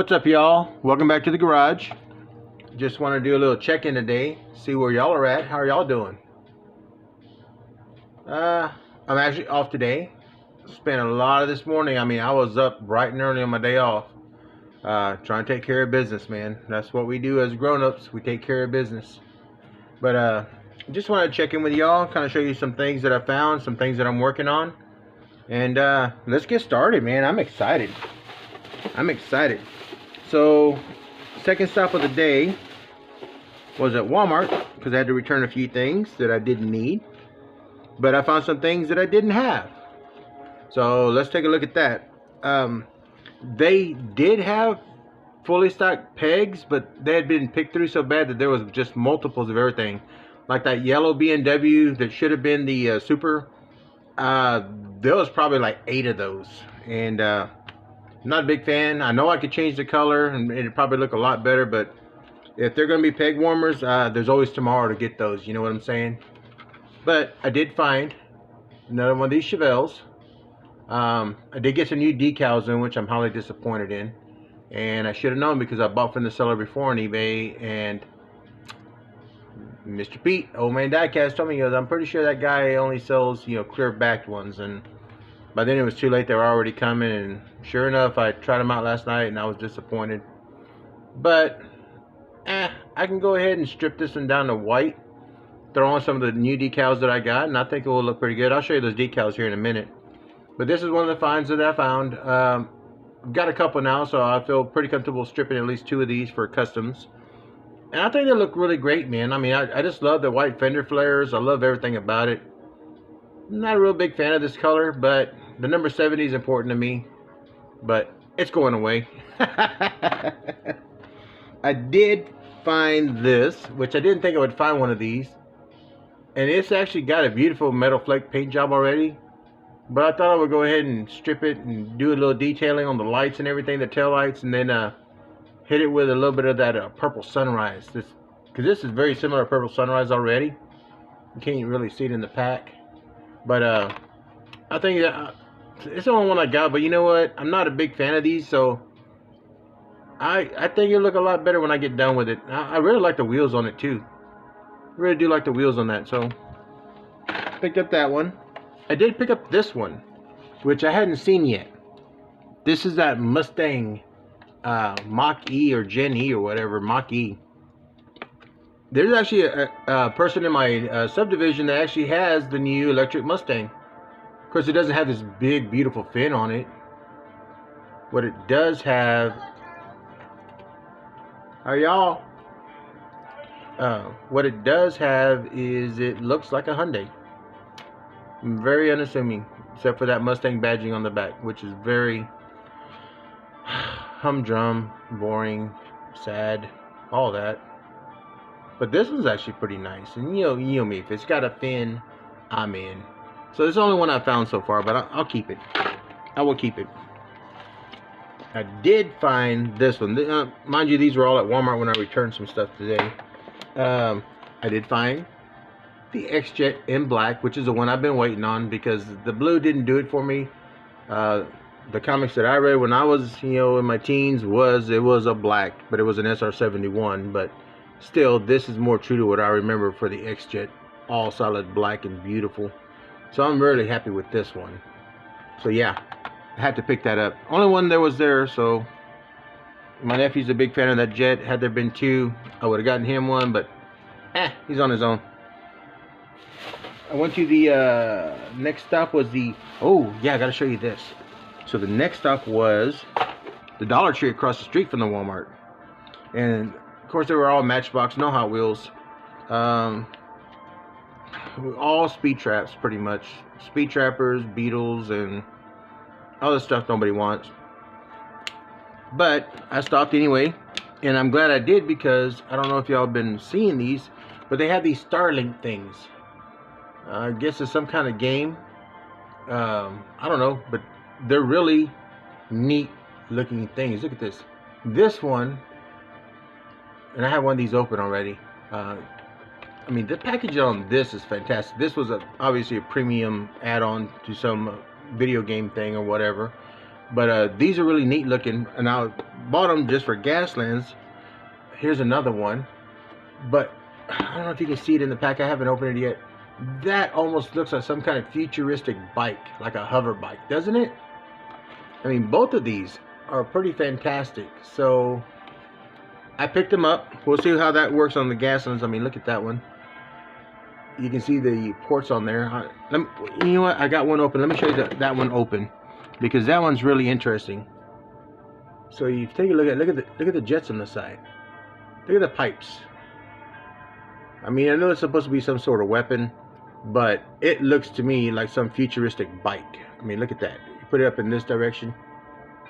What's up, y'all? Welcome back to the garage. Just want to do a little check-in today, see where y'all are at. How are y'all doing? I'm actually off today. Spent a lot of this morning. I was up bright and early on my day off, trying to take care of business, man. That's what we do as grown-ups. We take care of business. But just want to check in with y'all, kind of show you some things that I found, some things that I'm working on, and let's get started, man. I'm excited. So, second stop of the day was at Walmart because I had to return a few things that I didn't need, but I found some things that I didn't have. So let's take a look at that. They did have fully stocked pegs, but they had been picked through so bad that there was just multiples of everything, like that yellow BMW that should have been the Super. There was probably like 8 of those, and not a big fan. I know I could change the color and it'd probably look a lot better, but if they're going to be peg warmers, there's always tomorrow to get those. You know what I'm saying? But I did find another one of these Chevelles. I did get some new decals in, which I'm highly disappointed in. And I should have known because I bought from the seller before on eBay. And Mr. Pete, old man Diecast, told me, he goes, I'm pretty sure that guy only sells, clear backed ones. And by then it was too late. They were already coming, and sure enough, I tried them out last night and I was disappointed. But I can go ahead and strip this one down to white, throw on some of the new decals that I got, and I think it will look pretty good. I'll show you those decals here in a minute. But this is one of the finds that I found. I've got a couple now, so I feel pretty comfortable stripping at least 2 of these for customs. And I think they look really great, man. I just love the white fender flares. I love everything about it. I'm not a real big fan of this color, but the number 70 is important to me. But it's going away. I did find this, which I didn't think I would find one of these. And it's actually got a beautiful metal flake paint job already. But I thought I would go ahead and strip it and do a little detailing on the lights and everything, the tail lights, and then hit it with a little bit of that purple sunrise. Because this is very similar to purple sunrise already. You can't really see it in the pack. But I think that it's the only one I got. But you know what? I'm not a big fan of these, so I think it'll look a lot better when I get done with it. I really like the wheels on it too. I really do like the wheels on that. So picked up that one. I did pick up this one, which I hadn't seen yet. This is that Mustang Mach-E or Gen E or whatever, Mach-E. There's actually a person in my subdivision that actually has the new electric Mustang. Of course, it doesn't have this big, beautiful fin on it. What it does have... what it does have is it looks like a Hyundai. Very unassuming, except for that Mustang badging on the back, which is very humdrum, boring, sad, all that. But this one's actually pretty nice, and you know me, if it's got a fin, I'm in. So it's the only one I found so far, but I'll keep it. I will keep it. I did find this one. Mind you, these were all at Walmart when I returned some stuff today. I did find the XJet in black, which is the one I've been waiting on because the blue didn't do it for me. The comics that I read when I was, in my teens it was a black, but it was an SR71. But still, this is more true to what I remember for the XJet, all solid black and beautiful. So I'm really happy with this one. So yeah, I had to pick that up. Only one there was there, so my nephew's a big fan of that jet. Had there been 2, I would have gotten him one, but he's on his own. I went to the next stop was the... Oh, yeah, I got to show you this. So the next stop was the Dollar Tree across the street from the Walmart. And, of course, they were all Matchbox, no Hot Wheels. All speed traps, pretty much. Speed trappers, Beetles, and all the stuff nobody wants. But I stopped anyway, and I'm glad I did because I don't know if y'all been seeing these, but they have these Starlings things. I guess it's some kind of game. I don't know, but they're really neat looking things. Look at this. This one, and I have one of these open already. The package on this is fantastic. This was obviously a premium add-on to some video game thing or whatever. But these are really neat looking, and I bought them just for Gaslands. Here's another one, but I don't know if you can see it in the pack. I haven't opened it yet. That almost looks like some kind of futuristic bike, like a hover bike, doesn't it? I mean, both of these are pretty fantastic. So I picked them up. We'll see how that works on the Gaslands. I mean, look at that one. You can see the ports on there. You know what? I got one open. Let me show you that one open, because that one's really interesting. So you take a look at the jets on the side. Look at the pipes. I mean, I know it's supposed to be some sort of weapon, but it looks to me like some futuristic bike. I mean, look at that. You put it up in this direction.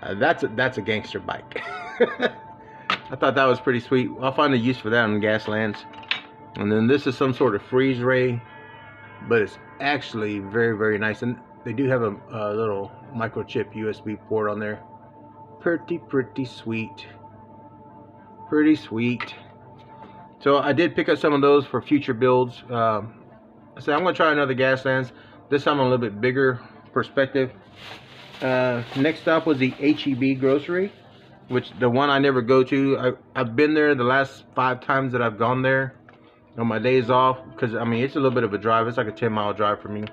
That's a gangster bike. I thought that was pretty sweet. I'll find a use for that on Gaslands. And then this is some sort of freeze ray, but it's actually very, very nice. And they do have a little microchip USB port on there. Pretty sweet. Pretty sweet. So I did pick up some of those for future builds. I said I'm going to try another Gaslands. This time a little bit bigger perspective. Next stop was the HEB grocery, which the one I never go to. I've been there the last 5 times that I've gone there on my days off, because I mean it's a little bit of a drive. It's like a 10-mile drive for me,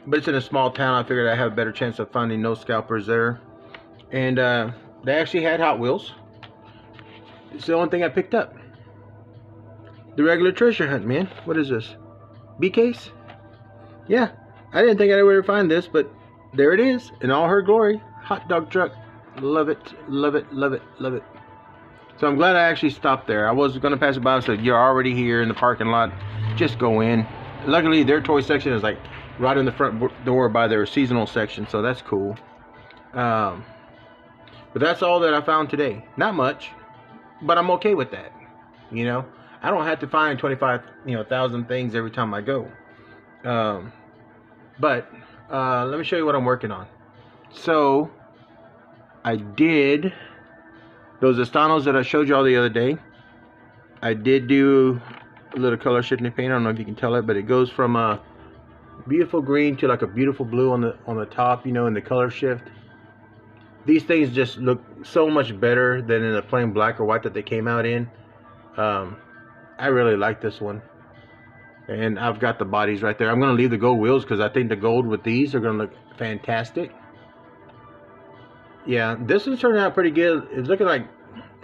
but it's in a small town. I figured I have a better chance of finding no scalpers there. And they actually had Hot Wheels. It's the only thing I picked up. The regular treasure hunt, man. What is this? B-case? Yeah, I didn't think I'd ever find this, but there it is in all her glory. Hot dog truck. Love it, love it, love it, love it. So I'm glad I actually stopped there. I was going to pass it by and said, you're already here in the parking lot. Just go in. Luckily, their toy section is like right in the front door by their seasonal section, so that's cool. But that's all that I found today. Not much, but I'm okay with that. You know, I don't have to find 25,000 things every time I go. But let me show you what I'm working on. So I did those Estanos that I showed you all the other day. I did do a little color shifting paint. I don't know if you can tell it, but it goes from a beautiful green to like a beautiful blue on the top, you know, in the color shift. These things just look so much better than in the plain black or white that they came out in. I really like this one. And I've got the bodies right there. I'm going to leave the gold wheels because I think the gold with these are going to look fantastic. Yeah, this is turning out pretty good. It's looking like,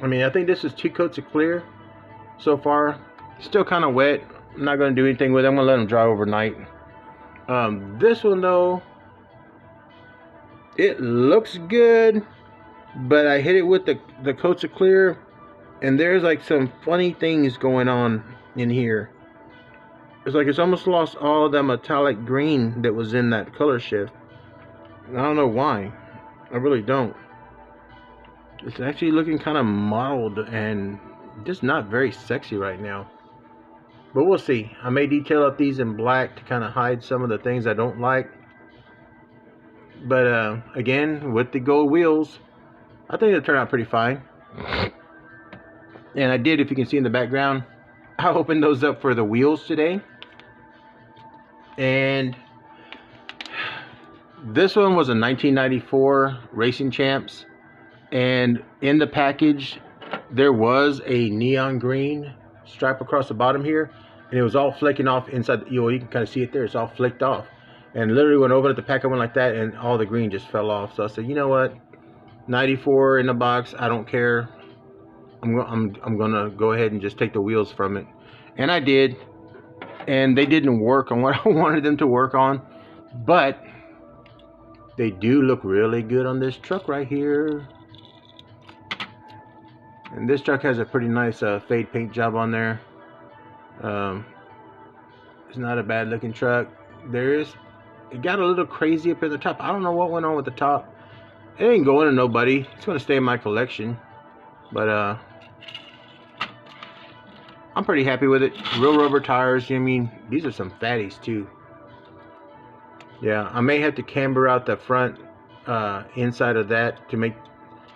I mean, I think this is 2 coats of clear so far. Still kind of wet. I'm not going to do anything with it. I'm going to let them dry overnight. This one though, it looks good, but I hit it with the coats of clear, and there's like some funny things going on in here. It's like it's almost lost all the metallic green that was in that color shift. I don't know why. I really don't. It's actually looking kind of mottled and just not very sexy right now. But we'll see. I may detail up these in black to kind of hide some of the things I don't like. But again, with the gold wheels, I think it'll turn out pretty fine. And I did, if you can see in the background, I opened those up for the wheels today. And this one was a 1994 Racing Champs, and in the package there was a neon green stripe across the bottom here, and it was all flaking off inside. You can kind of see it there. It's all flicked off, and literally when I opened up the pack, I went like that, and all the green just fell off. So I said, you know what, 94 in the box, I don't care. I'm gonna go ahead and just take the wheels from it, and I did, and they didn't work on what I wanted them to work on, but they do look really good on this truck right here. And this truck has a pretty nice fade paint job on there. It's not a bad looking truck. It got a little crazy up at the top. I don't know what went on with the top. It ain't going to nobody. It's going to stay in my collection. But I'm pretty happy with it. Real rubber tires. I mean, these are some fatties too. Yeah, I may have to camber out the front inside of that to make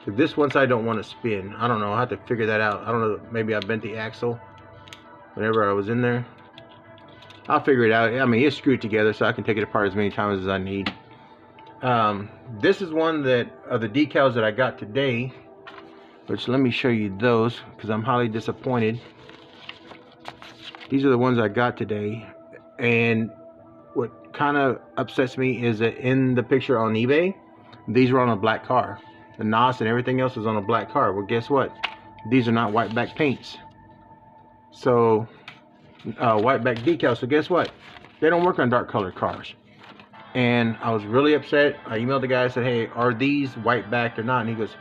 this one side don't want to spin. I don't know. I have to figure that out. I don't know. Maybe I bent the axle whenever I was in there. I'll figure it out. I mean, it's screwed together, so I can take it apart as many times as I need. This is one that of the decals that I got today, which let me show you those because I'm highly disappointed. These are the ones I got today, and what kind of upsets me is that in the picture on eBay, these were on a black car. The NOS and everything else is on a black car. Well, guess what? These are not white back paints. So, white back decals. So guess what? They don't work on dark colored cars. And I was really upset. I emailed the guy and said, hey, are these white backed or not? And he goes,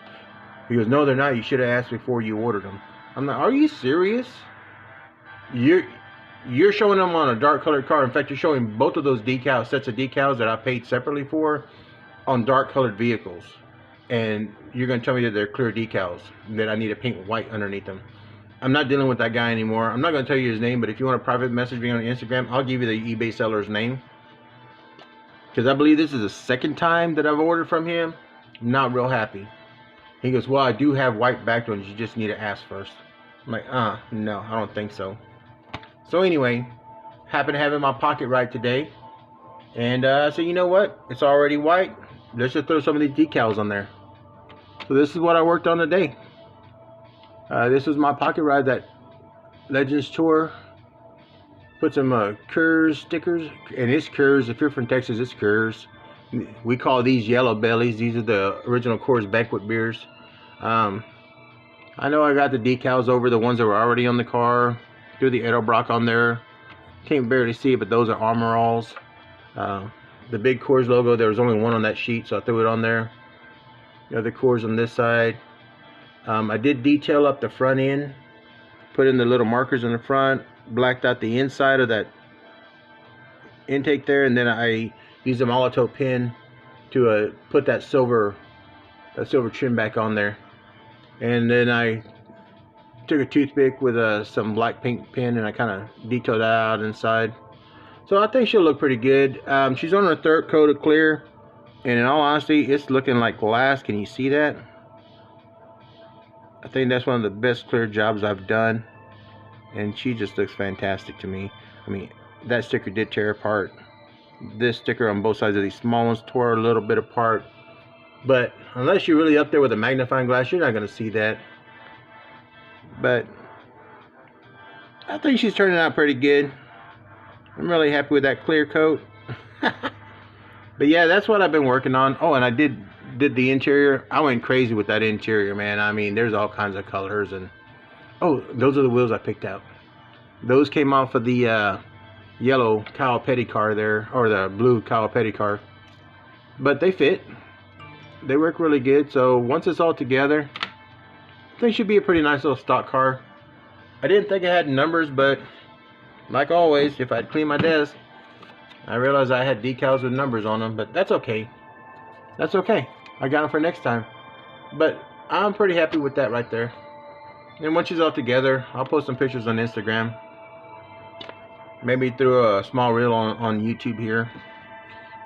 no, they're not. You should have asked before you ordered them. I'm like, are you serious? You're showing them on a dark colored car. In fact, you're showing both of those decals, sets of decals that I paid separately for, on dark colored vehicles. And you're going to tell me that they're clear decals, that I need to paint white underneath them. I'm not dealing with that guy anymore. I'm not going to tell you his name, but if you want to private message me on Instagram, I'll give you the eBay seller's name. Because I believe this is the second time that I've ordered from him. I'm not real happy. He goes, well, I do have white backed ones. You just need to ask first. I'm like, no, I don't think so. So anyway, happened to have it in my pocket right today. And I said, you know what? It's already white. Let's just throw some of these decals on there. So this is what I worked on today. This was my pocket ride that Legends Tour. Put some Coors stickers. And it's Coors. If you're from Texas, it's Coors. We call these yellow bellies. These are the original Coors banquet beers. I know I got the decals over the ones that were already on the car. Threw the Edelbrock on there. Can't barely see it, but those are Armor Alls. The big Coors logo, there was only one on that sheet, so I threw it on there. The other Coors on this side. I did detail up the front end. Put in the little markers in the front. Blacked out the inside of that intake there, and then I used a Molotov pen to put that silver trim back on there. And then I took a toothpick with some black paint pen, and I kind of detailed that out inside. So I think she'll look pretty good. She's on her third coat of clear, and in all honesty, it's looking like glass. Can you see that? I think that's one of the best clear jobs I've done, and she just looks fantastic to me. I mean, that sticker did tear apart. This sticker on both sides of these small ones tore a little bit apart, but unless you're really up there with a magnifying glass, you're not going to see that. But I think she's turning out pretty good. I'm really happy with that clear coat. But yeah, that's what I've been working on. Oh, and I did the interior. I went crazy with that interior, man. I mean, there's all kinds of colors. And oh, those are the wheels I picked out. Those came off of the yellow Kyle Petty car there, or the blue Kyle Petty car. But they fit. They work really good. So once it's all together, I think it should be a pretty nice little stock car. I didn't think it had numbers, but like always, if I'd clean my desk, I realized I had decals with numbers on them, but that's okay. That's okay. I got them for next time. But I'm pretty happy with that right there. And once she's all together, I'll post some pictures on Instagram. Maybe through a small reel on YouTube here.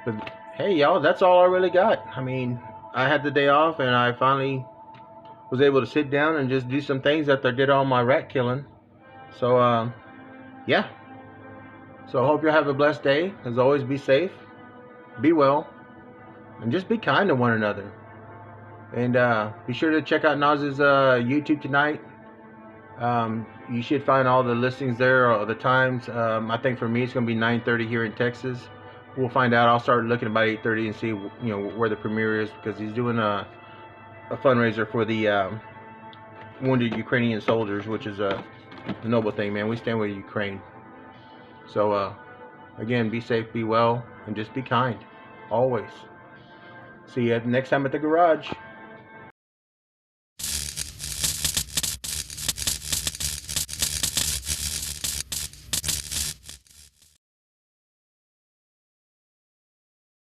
But hey, y'all, that's all I really got. I mean, I had the day off, and I finally was able to sit down and just do some things after I did all my rat killing. So, yeah. So I hope you have a blessed day. As always, be safe, be well, and just be kind to one another. And be sure to check out Naz's YouTube tonight. You should find all the listings there, or the times. I think for me it's going to be 9:30 here in Texas. We'll find out. I'll start looking about 8:30 and see where the premiere is, because he's doing a fundraiser for the wounded Ukrainian soldiers, which is a noble thing, man. We stand with Ukraine. So again, be safe, be well, and just be kind always. See you next time at the garage.